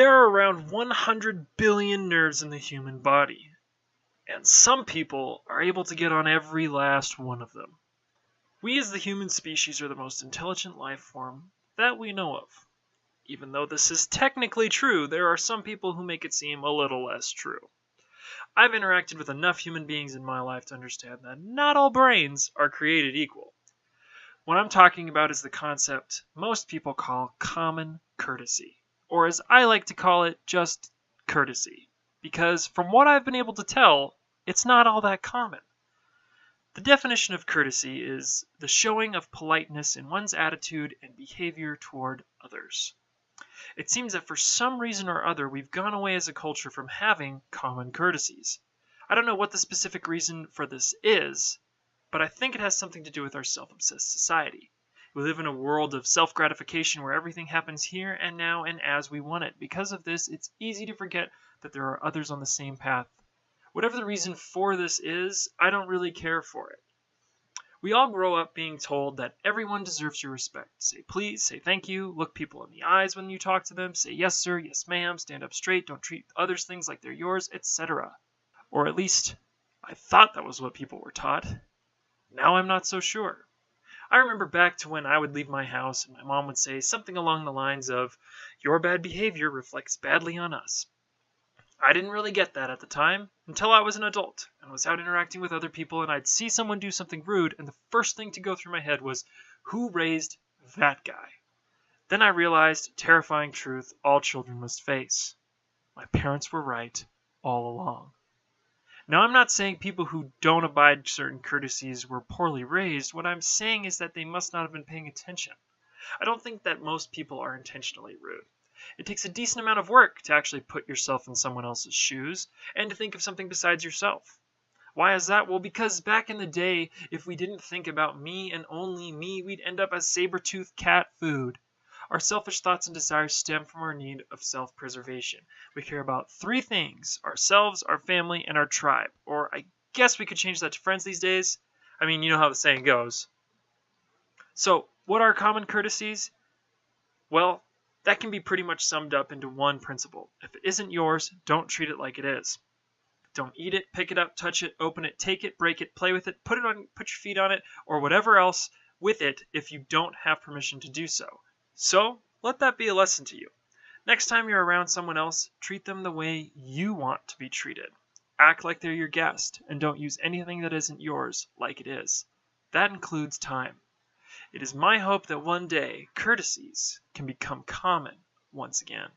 There are around 100 billion nerves in the human body, and some people are able to get on every last one of them. We as the human species are the most intelligent life form that we know of. Even though this is technically true, there are some people who make it seem a little less true. I've interacted with enough human beings in my life to understand that not all brains are created equal. What I'm talking about is the concept most people call common courtesy, or as I like to call it, just courtesy. Because from what I've been able to tell, it's not all that common. The definition of courtesy is the showing of politeness in one's attitude and behavior toward others. It seems that for some reason or other, we've gone away as a culture from having common courtesies. I don't know what the specific reason for this is, but I think it has something to do with our self-obsessed society. We live in a world of self-gratification where everything happens here and now and as we want it. Because of this, it's easy to forget that there are others on the same path. Whatever the reason for this is, I don't really care for it. We all grow up being told that everyone deserves your respect. Say please, say thank you, look people in the eyes when you talk to them, say yes sir, yes ma'am, stand up straight, don't treat others things like they're yours, etc. Or at least, I thought that was what people were taught. Now I'm not so sure. I remember back to when I would leave my house and my mom would say something along the lines of, "Your bad behavior reflects badly on us." I didn't really get that at the time until I was an adult and was out interacting with other people, and I'd see someone do something rude, and the first thing to go through my head was, who raised that guy? Then I realized a terrifying truth all children must face. My parents were right all along. Now, I'm not saying people who don't abide certain courtesies were poorly raised. What I'm saying is that they must not have been paying attention. I don't think that most people are intentionally rude. It takes a decent amount of work to actually put yourself in someone else's shoes and to think of something besides yourself. Why is that? Well, because back in the day, if we didn't think about me and only me, we'd end up as saber-toothed cat food. Our selfish thoughts and desires stem from our need of self-preservation. We care about three things: ourselves, our family, and our tribe. Or I guess we could change that to friends these days. I mean, you know how the saying goes. So, what are common courtesies? Well, that can be pretty much summed up into one principle. If it isn't yours, don't treat it like it is. Don't eat it, pick it up, touch it, open it, take it, break it, play with it, put your feet on it, or whatever else with it if you don't have permission to do so. So, let that be a lesson to you. Next time you're around someone else, treat them the way you want to be treated. Act like they're your guest, and don't use anything that isn't yours like it is. That includes time. It is my hope that one day, courtesies can become common once again.